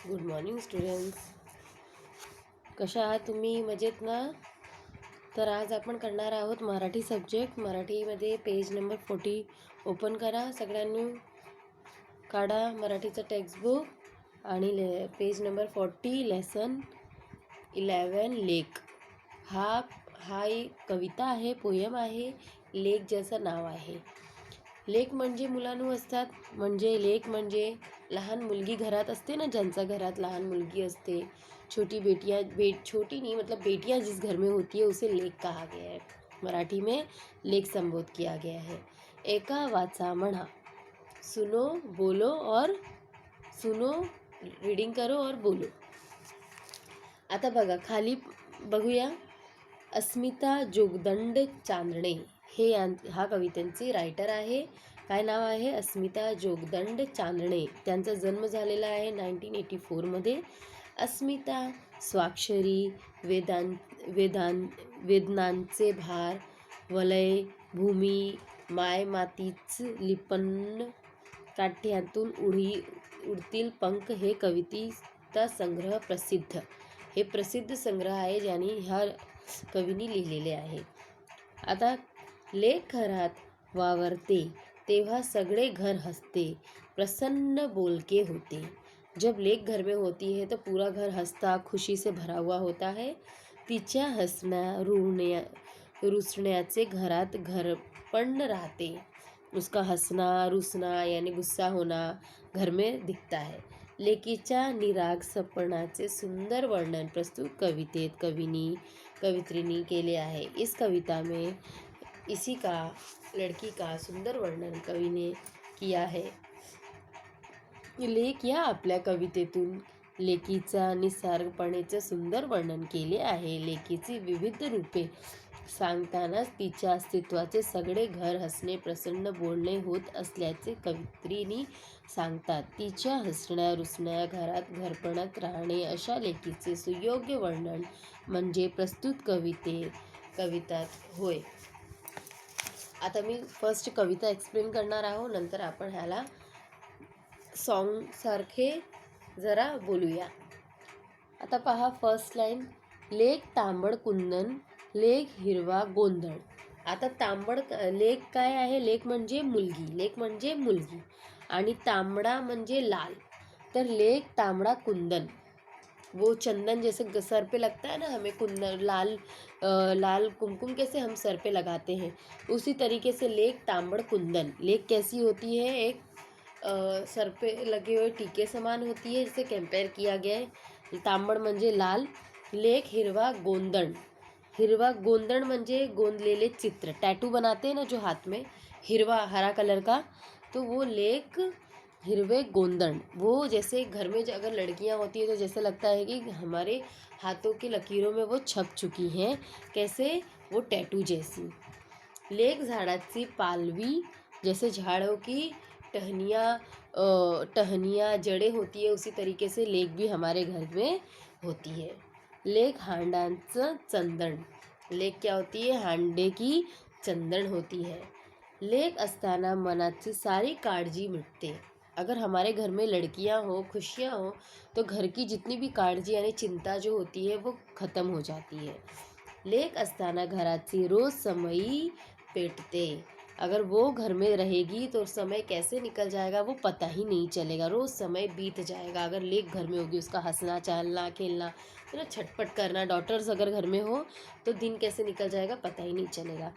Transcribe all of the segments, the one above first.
Good morning students. कशा आहात तुम्ही? मजेत ना? तर आज आपण करणार आहोत मराठी सब्जेक्ट. मराठीमध्ये पेज नंबर 40 ओपन करा. सगळ्यांनी काढा मराठीचं टेक्स्टबुक आणि पेज नंबर 40 लेसन 11 लेक. हा एक कविता आहे, पोयम आहे. लेक ज्याचं नाव आहे. लेक म्हणजे मुलांनो असतात. म्हणजे लेक म्हणजे लहान मुलगी घरात असते ना, ज्यांच्या घरात लहान मुलगी असते, छोटी छोटी नहीं मतलब बेटियां जिस घर में होती है उसे लेक कहा गया है. मराठी में लेक संबोध किया गया है. एका वाचा म्हणा. सुनो बोलो और सुनो, रीडिंग करो और बोलो. आता बघा खाली बघूया. अस्मिता जोगदंड चांदणे हे हा कवितेचे रायटर आहे. काय नाव आहे? अस्मिता जोगदंड चांदणे. त्यांचा जन्म झालेला आहे 1984मध्ये. अस्मिता स्वाक्षरी, वेदनांचे भार, वलय, भूमी, माय मातीच लिपण, काठ्यातून उडतील पंख हे कविता संग्रह प्रसिद्ध. हे प्रसिद्ध संग्रह आहे ज्यांनी ह्या कवीनी लिहिलेले आहे. आता लेक घरात वावरते तेव्हा सगळे घर हसते, प्रसन्न बोलके होते. जब लेक घर में होती है तो पूरा घर हंसता, खुशी से भरा हुआ होता है. तिच्या रुसण्याचे घरात घरपण राहते. उसका हंसना रुसना यानी गुस्सा होना घर में दिखता है. लेकीच्या निरागसपणाचे सुंदर वर्णन प्रस्तुत कवितेत कवित्रीनी केले आहे. इस कविता में इसी का लड़की का सुंदर वर्णन कवि ने किया है. लेक या आपल्या कवितेतून लेकीचा निसर्गपणेचे सुंदर वर्णन केले आहे. लेकीची विविध रूपे सांगतानाच तिच्या अस्तित्वाचे सगळे घर हसणे, प्रसन्न बोलणे होत असल्याचे कवित्रीनी सांगतात. तिच्या हसण्या रुसण्या घरात घरपणात राहणे अशा लेकीचे सुयोग्य वर्णन म्हणजे प्रस्तुत कवितात होय. आता मी फर्स्ट कविता एक्सप्लेन करणार आहोत, नंतर आपण ह्याला सॉन्ग सारखे जरा बोलूया. आता पहा फर्स्ट लाईन. लेक तांबड कुंदन, लेक हिरवा गोंधळ. आता लेक काय आहे? लेक म्हणजे मुलगी आणि तांबडा म्हणजे लाल. तर लेक तांबडा कुंदन, वो चंदन जैसे सर पे लगता है ना, हमें कुंदन लाल कुमकुम कैसे हम सर पे लगाते हैं, उसी तरीके से लेक तांबड़ कुंदन. लेक कैसी होती है? एक सर पे लगे हुए टीके समान होती है, जिसे कंपेयर किया गया है. तांबड़ म्हणजे लाल. लेक हिरवा गोंदण म्हणजे गोंदलेले चित्र, टैटू बनाते हैं ना जो हाथ में, हरा कलर का, तो वो लेक हिरवे गोंदण. वो जैसे घर में अगर लड़कियां होती है तो जैसे लगता है कि हमारे हाथों की लकीरों में वो छप चुकी हैं. कैसे? वो टैटू जैसी. लेक झाडाची पालवी, जैसे झाड़ों की टहनियाँ जड़ें होती है, उसी तरीके से लेक भी हमारे घर में होती है. लेक हांडांचं चंदन. लेक क्या होती है? हांडे की चंदन होती है. लेक असताना मनाची सारी काळजी मिटते. अगर हमारे घर में लड़कियां हो, खुशियां हो, तो घर की जितनी भी काळजी यानी चिंता जो होती है वो ख़त्म हो जाती है. लेक असताना घराची रोज समयी पेटते. अगर वो घर में रहेगी तो समय कैसे निकल जाएगा वो पता ही नहीं चलेगा, रोज़ समय बीत जाएगा. अगर लेक घर में होगी, उसका हंसना चलना खेलना, तो ना छटपट करना, डॉटर्स अगर घर में हो तो दिन कैसे निकल जाएगा पता ही नहीं चलेगा.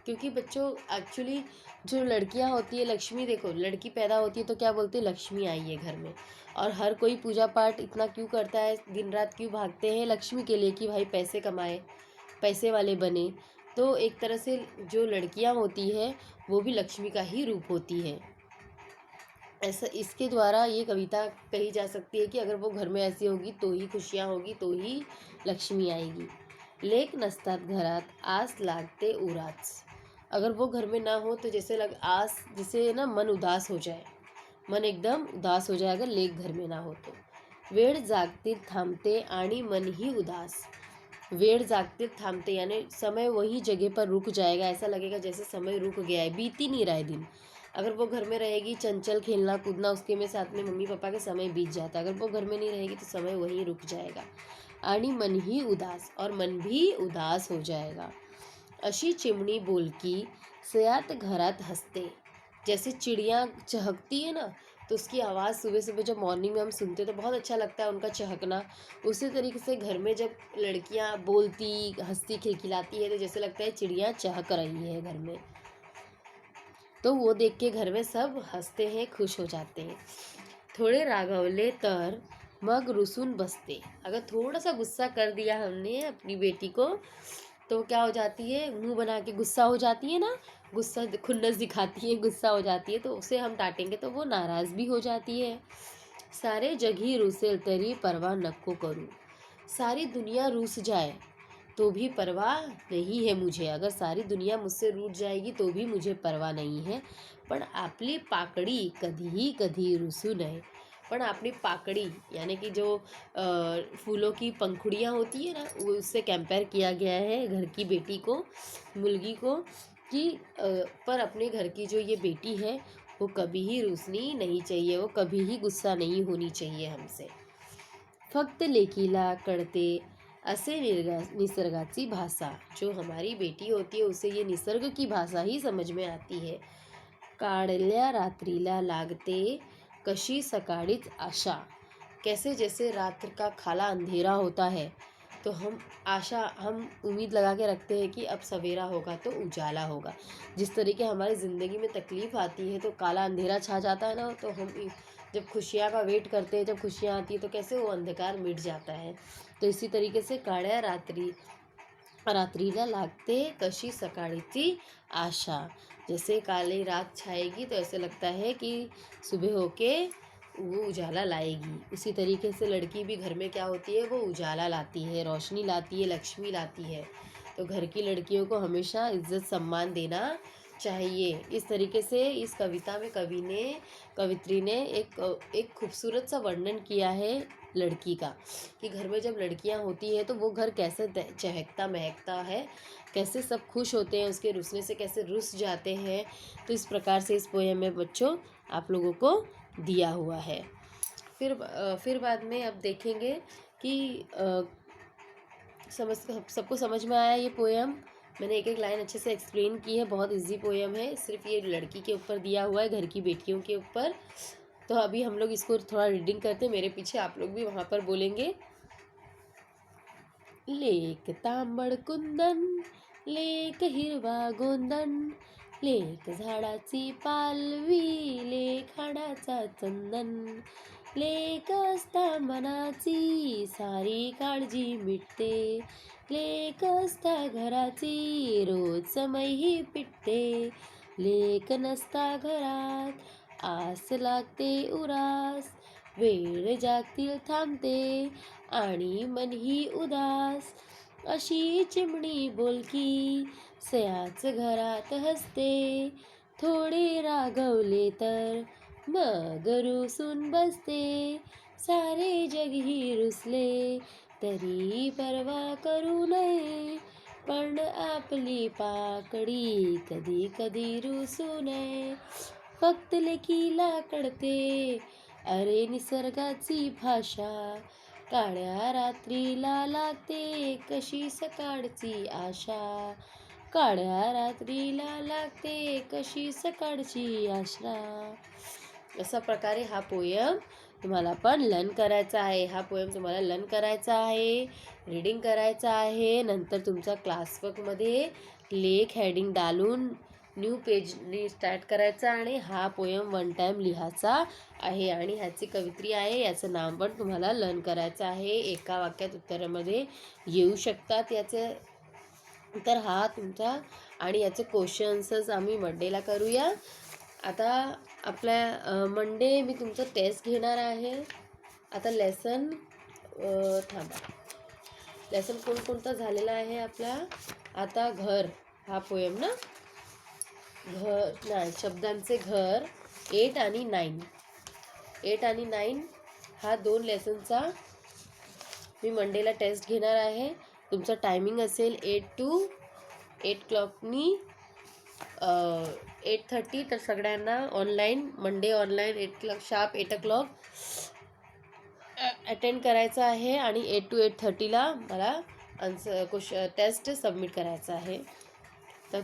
क्योंकि बच्चों एक्चुअली जो लड़कियां होती है, लक्ष्मी, देखो लड़की पैदा होती है तो क्या बोलते हैं? लक्ष्मी आई है घर में. और हर कोई पूजा पाठ इतना क्यों करता है, दिन रात क्यों भागते हैं? लक्ष्मी के लिए, कि भाई पैसे कमाए, पैसे वाले बने. तो एक तरह से जो लड़कियां होती है वो भी लक्ष्मी का ही रूप होती है. ऐसा इसके द्वारा ये कविता कही जा सकती है कि अगर वो घर में ऐसी होगी तो ही खुशियाँ होगी, तो ही लक्ष्मी आएगी. लेक नसतात घरात आस लागते उराच. अगर वो घर में ना हो तो जैसे ना मन उदास हो जाए, मन एकदम उदास हो जाए अगर लेक घर में ना हो तो. वेळ जागते थांबते आणि मनही उदास. वेळ जागते थांबते यानी समय वही जगह पर रुक जाएगा, ऐसा लगेगा जैसे समय रुक गया है, बीत ही नहीं रहा है दिन. अगर वो घर में रहेगी, चंचल खेलना कूदना उसके में साथ में मम्मी पापा के समय बीत जाता है। अगर वो घर में नहीं रहेगी तो समय वहीं रुक जाएगा आणि मन ही उदास, और मन भी उदास हो जाएगा। अशी चिमणी बोलकी सयात घरात हंसते। जैसे चिड़िया चहकती है ना, तो उसकी आवाज़ सुबह सुबह जब मॉर्निंग में हम सुनते हैं तो बहुत अच्छा लगता है उनका चहकना। उसी तरीके से घर में जब लड़कियां बोलती हंसती खिलखिलाती है तो जैसे लगता है चिड़िया चहक रही है घर में। तो वो देख के घर में सब हंसते हैं, खुश हो जाते हैं। थोड़े रागवले तर मग रुसून बसते। अगर थोड़ा सा गुस्सा कर दिया हमने अपनी बेटी को तो क्या हो जाती है, मुंह बना के गुस्सा हो जाती है ना, गुस्सा खुन्नस दिखाती है, गुस्सा हो जाती है, तो उसे हम डांटेंगे तो वो नाराज़ भी हो जाती है। सारे जगी रुसेल तरी परवाह नको करूँ। सारी दुनिया रूस जाए तो भी परवाह नहीं है मुझे। अगर सारी दुनिया मुझसे रूठ जाएगी तो भी मुझे परवाह नहीं है, पण आपली पाकड़ी कधीही कधी रुसू नये। पण आपली पाकड़ी यानी कि जो फूलों की पंखुड़ियाँ होती है ना, वो उससे कंपेयर किया गया है घर की बेटी को, मुलगी को, कि पर अपने घर की जो ये बेटी है वो कभी ही रूसनी नहीं चाहिए, वो कभी ही गुस्सा नहीं होनी चाहिए हमसे। फक्त लेकीला कळते असे निसर्गाची भाषा। जो हमारी बेटी होती है उसे ये निसर्ग की भाषा ही समझ में आती है। काळल्या रात्रीला लागते कशी सकाळीच आशा। कैसे जैसे रात्र का काला अंधेरा होता है तो हम उम्मीद लगा के रखते हैं कि अब सवेरा होगा तो उजाला होगा। जिस तरीके हमारी ज़िंदगी में तकलीफ़ आती है तो काला अंधेरा छा जाता है ना, तो हम जब खुशियाँ का वेट करते हैं, जब खुशियाँ आती है तो कैसे वो अंधकार मिट जाता है। तो इसी तरीके से काळ्या रात्रीला लागते कशी सकाळीची आशा। जैसे काली रात छाएगी तो ऐसे लगता है कि सुबह होके वो उजाला लाएगी। उसी तरीके से लड़की भी घर में क्या होती है, वो उजाला लाती है, रोशनी लाती है, लक्ष्मी लाती है। तो घर की लड़कियों को हमेशा इज्जत सम्मान देना चाहिए। इस तरीके से इस कविता में कवित्री ने एक खूबसूरत सा वर्णन किया है लड़की का, कि घर में जब लड़कियां होती है तो वो घर कैसे चहकता महकता है, कैसे सब खुश होते हैं, उसके रुसने से कैसे रुस जाते हैं। तो इस प्रकार से इस पोएम में बच्चों आप लोगों को दिया हुआ है। फिर बाद में अब देखेंगे कि सबको समझ में आया ये पोएम। मैंने एक एक लाइन अच्छे से एक्सप्लेन की है, बहुत इजी पोएम है, सिर्फ ये लड़की के ऊपर दिया हुआ है, घर की बेटियों के ऊपर। तो अभी हम लोग इसको थोड़ा रीडिंग करते हैं, मेरे पीछे आप लोग भी वहाँ पर बोलेंगे। लेक तांबड कुंदन, लेक हिरवा गोंदन, लेक झाडाची पालवी, लेक हाडाचा चंदन, लेक असता मनाची सारी काळजी मिटते, लेक असता घराची रोज समय ही पिटते, लेक नसता घरात आस लागते उरास, वेळ जागतील थांबते आणि मनही उदास। अशी चिमणी बोलकी सयाच घरात हसते, थोडे रागवले तर मग रुसून बसते, सारे जग ही रुसले तरी परवा करू नये, पण आपली पाकडी कधी कधी रुसू नये। फक्त लेकीला कळते अरे निसर्गाची भाषा, काळ्या रात्रीला लागते कशी सकाळची आशा, काळ्या रात्रीला लागते कशी सकाळची आशा। अशा प्रकारे हा पोयम तुम्हाला पण लर्न करायचा आहे। हा पोयम तुम्हाला लर्न करायचा आहे, रीडिंग करायचा आहे। नंतर तुमचा क्लासवर्कमध्ये लेख हेडिंग डालून न्यू पेजनी स्टार्ट करायचा आणि हा पोयम 1 टाइम लिहायचा आहे आणि ह्याची कवित्री आहे, याचं नाव पण तुम्हाला लर्न करायचं आहे। एका वाक्यात उत्तरामध्ये येऊ शकतात याचे। तर हा तुमचा आणि याचे क्वेश्चन्सच आम्ही मंडेला करूया। आता आपल्या मंडे मी तुमचं टेस्ट घेणार आहे। आता लेसन थांबा, लेसन कोणकोणता झालेला आहे आपला। आता घर हा पोयम ना, घर नाही शब्दांचे घर 8 आणि 9 हा 2 लेसनचा मी मंडेला टेस्ट घेणार आहे। तुमचा टायमिंग असेल 8 to 8 o'clockनी 8:30 तर सगळ्यांना online Monday online 8 o'clock attend करायचं आहे आणि 8 to 8:30ला मला टेस्ट सबमिट करायचं आहे. तर